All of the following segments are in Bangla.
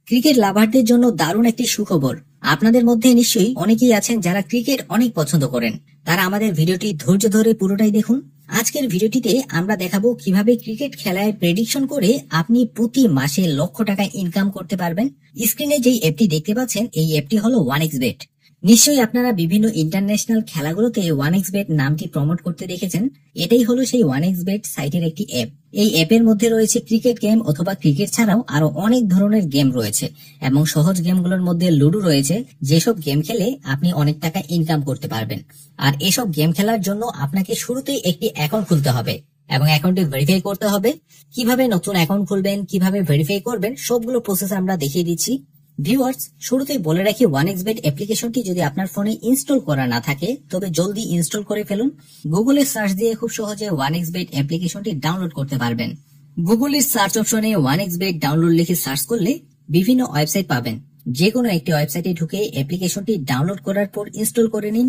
ক্রিকেট লাভারদের জন্য দারুণ একটি সুখবর। আপনাদের মধ্যে নিশ্চয়ই অনেকেই আছেন যারা ক্রিকেট অনেক পছন্দ করেন। তারা আমাদের ভিডিওটি ধৈর্য ধরে পুরোটাই দেখুন। আজকের ভিডিওটিতে আমরা দেখাবো কিভাবে ক্রিকেট খেলায় প্রেডিকশন করে আপনি প্রতি মাসে লক্ষ টাকা ইনকাম করতে পারবেন। স্ক্রিনে যেই অ্যাপটি দেখতে পাচ্ছেন এই অ্যাপটি হলো 1xBet। নিশ্চয়ই আপনারা বিভিন্ন ইন্টারন্যাশনাল খেলাগুলোতে 1xBet নামটি প্রমোট করতে দেখেছেন। এটাই হলো সেই 1xBet সাইটের একটি অ্যাপ। এই অ্যাপের মধ্যে রয়েছে ক্রিকেট গেম অথবা ক্রিকেট ছাড়াও আরো অনেক ধরনের গেম রয়েছে এবং সহজ গেমগুলোর মধ্যে লুডো রয়েছে, যেসব গেম খেলে আপনি অনেক টাকা ইনকাম করতে পারবেন। আর এসব গেম খেলার জন্য আপনাকে শুরুতেই একটি অ্যাকাউন্ট খুলতে হবে এবং অ্যাকাউন্টটি ভেরিফাই করতে হবে। কিভাবে নতুন অ্যাকাউন্ট খুলবেন, কিভাবে ভেরিফাই করবেন, সবগুলো প্রসেস আমরা দেখিয়ে দিচ্ছি। ভিউয়ার্স, শুরুতেই বলে রাখি 1xBet অ্যাপ্লিকেশনটি যদি আপনার ফোনে ইনস্টল করা না থাকে তবে জলদি ইনস্টল করে ফেলুন। গুগলে সার্চ দিয়ে খুব সহজে 1xBet অ্যাপ্লিকেশনটি ডাউনলোড করতে পারবেন। গুগলের সার্চ অপশনে 1xBet ডাউনলোড লিখে সার্চ করলে বিভিন্ন ওয়েবসাইট পাবেন। যে কোনো একটি ওয়েবসাইটে ঢুকে অ্যাপ্লিকেশনটি ডাউনলোড করার পর ইনস্টল করে নিন।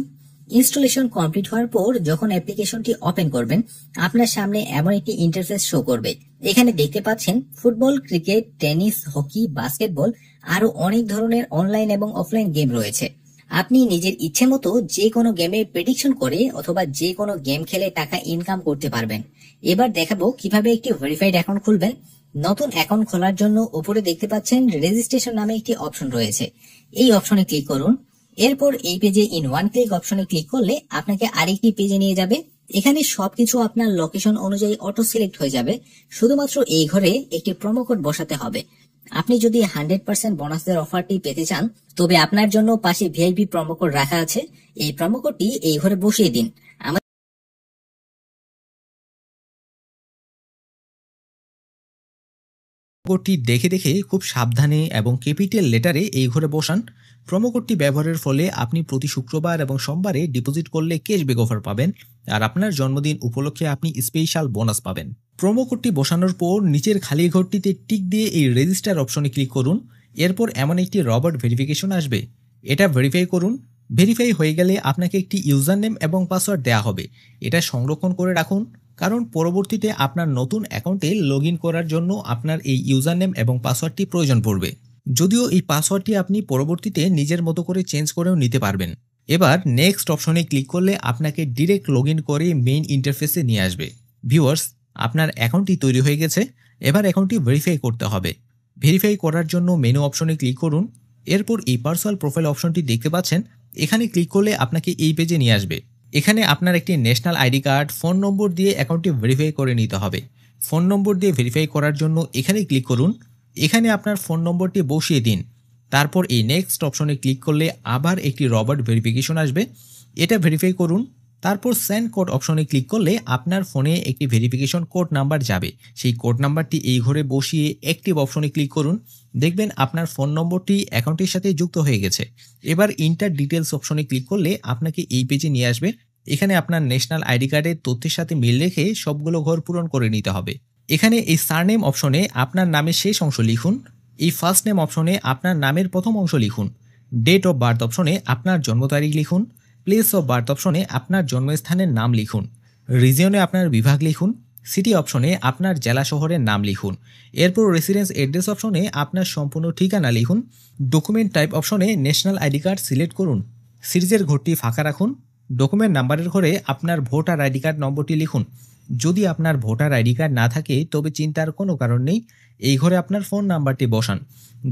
ইনস্টলেশন কমপ্লিট হওয়ার পর যখন অ্যাপ্লিকেশনটি ওপেন করবেন আপনার সামনে এমন একটি ইন্টারফেস শো করবে। এখানে দেখতে পাচ্ছেন football, cricket, tennis, hockey, basketball আরো অনেক ধরনের অনলাইন এবং অফলাইন গেম রয়েছে। আপনি নিজের ইচ্ছে মতো যে কোনো গেমে প্রেডিকশন করে অথবা যে কোনো গেম খেলে টাকা ইনকাম করতে পারবেন। এবার দেখাবো কিভাবে একটি ভেরিফাইড অ্যাকাউন্ট খুলবেন। নতুন অ্যাকাউন্ট খোলার জন্য উপরে দেখতে পাচ্ছেন রেজিস্ট্রেশন নামে একটি অপশন রয়েছে। এই অপশনে ক্লিক করুন। এরপর এই পেজে ইন ওয়ান ক্লিক অপশনে ক্লিক করলে আপনাকে আরেকটি পেজে নিয়ে যাবে। এখানে সবকিছু আপনার লোকেশন অনুযায়ী অটো সিলেক্ট হয়ে যাবে। শুধুমাত্র এই ঘরে একটি প্রোমো কোড বসাতে হবে। আপনি যদি 100% বোনাসের অফারটি পেতে চান তবে আপনার জন্য পাশে ভিআইপি প্রোমো কোড রাখা আছে। এই প্রোমো কোডটি এই ঘরে বসিয়ে দিন। কোডটি দেখে দেখে খুব সাবধানে এবং ক্যাপিটাল লেটারে এই ঘরে বসান। প্রোমো কোডটি ব্যবহারের ফলে আপনি প্রতি শুক্রবার এবং সোমবারে ডিপোজিট করলে ক্যাশব্যাক অফার পাবেন, আর আপনার জন্মদিন উপলক্ষে আপনি স্পেশাল বোনাস পাবেন। প্রোমো কোডটি বসানোর পর নিচের খালি ঘরটিতে টিক দিয়ে এই রেজিস্টার অপশনে ক্লিক করুন। এরপর এমন একটি রবার্ট ভেরিফিকেশন আসবে, এটা ভেরিফাই করুন। ভেরিফাই হয়ে গেলে আপনাকে একটি ইউজার নেম এবং পাসওয়ার্ড দেওয়া হবে। এটা সংরক্ষণ করে রাখুন, কারণ পরবর্তীতে আপনার নতুন অ্যাকাউন্টে লগ ইন করার জন্য আপনার এই ইউজার নেম এবং পাসওয়ার্ডটি প্রয়োজন পড়বে। যদিও এই পাসওয়ার্ডটি আপনি পরবর্তীতে নিজের মতো করে চেঞ্জ করেও নিতে পারবেন। এবার নেক্সট অপশনে ক্লিক করলে আপনাকে ডিরেক্ট লগ ইন করে মেইন ইন্টারফেসে নিয়ে আসবে। ভিউয়ার্স, আপনার অ্যাকাউন্টটি তৈরি হয়ে গেছে। এবার অ্যাকাউন্টটি ভেরিফাই করতে হবে। ভেরিফাই করার জন্য মেনু অপশনে ক্লিক করুন। এরপর এই পার্সোনাল প্রোফাইল অপশনটি দেখতে পাচ্ছেন, এখানে ক্লিক করলে আপনাকে এই পেজে নিয়ে আসবে। এখানে আপনার একটি ন্যাশনাল আইডি কার্ড, ফোন নম্বর দিয়ে অ্যাকাউন্টটি ভেরিফাই করে নিতে হবে। ফোন নম্বর দিয়ে ভেরিফাই করার জন্য এখানে ক্লিক করুন। এখানে আপনার ফোন নম্বরটি বসিয়ে দিন। তারপর এই নেক্সট অপশনে ক্লিক করলে আবার একটি রবার্ট ভেরিফিকেশন আসবে, এটা ভেরিফাই করুন। তারপর সেন্ড কোড অপশনে ক্লিক করলে আপনার ফোনে একটি ভেরিফিকেশন কোড নাম্বার যাবে। সেই কোড নাম্বারটি এই ঘরে বসিয়ে অ্যাক্টিভ অপশনে ক্লিক করুন। দেখবেন আপনার ফোন নম্বরটি অ্যাকাউন্টের সাথে যুক্ত হয়ে গেছে। এবার ইন্টার ডিটেলস অপশনে ক্লিক করলে আপনাকে এই পেজে নিয়ে আসবে। এখানে আপনার ন্যাশনাল আইডি কার্ডের তথ্যের সাথে মিল রেখে সবগুলো ঘর পূরণ করে নিতে হবে। এখানে এই সারনেম অপশনে আপনার নামের শেষ অংশ লিখুন। এই ফার্স্ট নেম অপশনে আপনার নামের প্রথম অংশ লিখুন। ডেট অফ বার্থ অপশনে আপনার জন্ম তারিখ লিখুন। প্লেস অফ বার্থ অপশনে আপনার জন্মস্থানের নাম লিখুন। রিজিয়নে আপনার বিভাগ লিখুন। সিটি অপশনে আপনার জেলা শহরের নাম লিখুন। এরপর রেসিডেন্স অ্যাড্রেস অপশনে আপনার সম্পূর্ণ ঠিকানা লিখুন। ডকুমেন্ট টাইপ অপশনে ন্যাশনাল আইডি কার্ড সিলেক্ট করুন। সিরিজের ঘরটি ফাঁকা রাখুন। ডকুমেন্ট নাম্বারের ঘরে আপনার ভোটার আইডি কার্ড নম্বরটি লিখুন। যদি আপনার ভোটার আইডি কার্ড না থাকে তবে চিন্তার কোনো কারণ নেই, এই ঘরে আপনার ফোন নাম্বারটি বসান।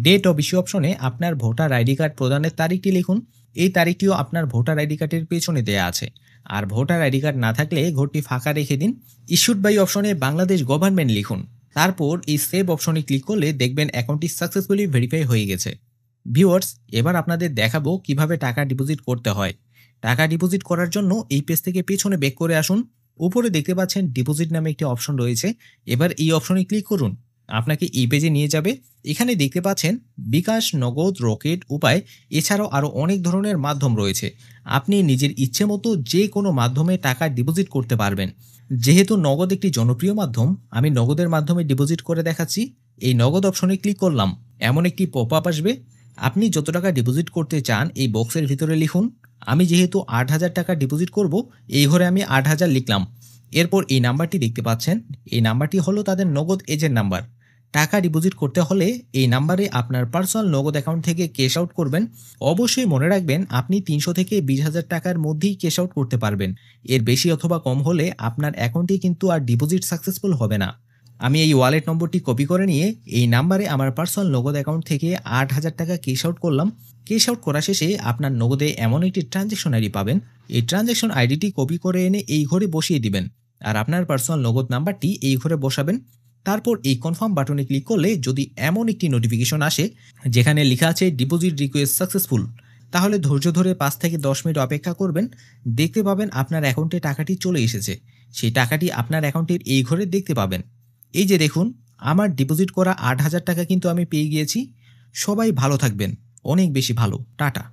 ডেট অফ ইস্যু অপশনে আপনার ভোটার আইডি কার্ড প্রদানের তারিখটি লিখুন। এই তারিখটিও আপনার ভোটার আইডি কার্ডের পেছনে দেয়া আছে। আর ভোটার আইডি কার্ড না থাকলে ঘরটি ফাঁকা রেখে দিন। ইস্যুড বাই অপশনে বাংলাদেশ গভর্নমেন্ট লিখুন। তারপর এই সেভ অপশনে ক্লিক করলে দেখবেন অ্যাকাউন্টটি সাকসেসফুলি ভেরিফাই হয়ে গেছে। ভিউয়ার্স, এবার আপনাদের দেখাবো কিভাবে টাকা ডিপোজিট করতে হয়। টাকা ডিপোজিট করার জন্য এই পেজ থেকে পেছনে ব্যাক করে আসুন। উপরে দেখতে পাচ্ছেন ডিপোজিট নামে একটি অপশন রয়েছে। এবার এই অপশনে ক্লিক করুন, আপনাকে এই পেজে নিয়ে যাবে। এখানে দেখতে পাচ্ছেন বিকাশ, নগদ, রকেট, উপায়, এছাড়াও আরও অনেক ধরনের মাধ্যম রয়েছে। আপনি নিজের ইচ্ছে মতো যে কোনো মাধ্যমে টাকা ডিপোজিট করতে পারবেন। যেহেতু নগদ একটি জনপ্রিয় মাধ্যম, আমি নগদের মাধ্যমে ডিপোজিট করে দেখাচ্ছি। এই নগদ অপশনে ক্লিক করলাম, এমন একটি পপ আপ আসবে। আপনি যত টাকা ডিপোজিট করতে চান এই বক্সের ভিতরে লিখুন। আমি যেহেতু 8,000 টাকা ডিপোজিট করব, এই ঘরে আমি 8,000 লিখলাম। এরপর এই নাম্বারটি দেখতে পাচ্ছেন, এই নাম্বারটি হলো তাদের নগদ এজেন্ট নাম্বার। টাকা ডিপোজিট করতে হলে এই নাম্বারে আপনার পার্সোনাল নগদ অ্যাকাউন্ট থেকে ক্যাশ আউট করবেন। অবশ্যই মনে রাখবেন আপনি 300 থেকে 20,000 টাকার মধ্যেই ক্যাশ আউট করতে পারবেন। এর বেশি অথবা কম হলে আপনার অ্যাকাউন্টে কিন্তু আর ডিপোজিট সাকসেসফুল হবে না। আমি এই ওয়ালেট নম্বরটি কপি করে নিয়ে এই নাম্বারে আমার পার্সোনাল নগদ অ্যাকাউন্ট থেকে 8,000 টাকা ক্যাশ আউট করলাম। ক্যাশ আউট করা শেষে আপনার নগদে এমন একটি ট্রানজ্যাকশন আইডি পাবেন। এই ট্রানজ্যাকশন আইডিটি কপি করে এনে এই ঘরে বসিয়ে দিবেন আর আপনার পার্সোনাল নগদ নাম্বারটি এই ঘরে বসাবেন। তারপর এই কনফার্ম বাটনে ক্লিক করলে যদি এমন একটি নোটিফিকেশন আসে যেখানে লেখা আছে ডিপোজিট রিকোয়েস্ট সাকসেসফুল, তাহলে ধৈর্য ধরে 5 থেকে 10 মিনিট অপেক্ষা করবেন। দেখতে পাবেন আপনার অ্যাকাউন্টে টাকাটি চলে এসেছে। সেই টাকাটি আপনার অ্যাকাউন্টের এই ঘরে দেখতে পাবেন। এই যে দেখুন, আমার ডিপোজিট করা 8,000 টাকা কিন্তু আমি পেয়ে গিয়েছি। সবাই ভালো থাকবেন, অনেক বেশি ভালো। টাটা।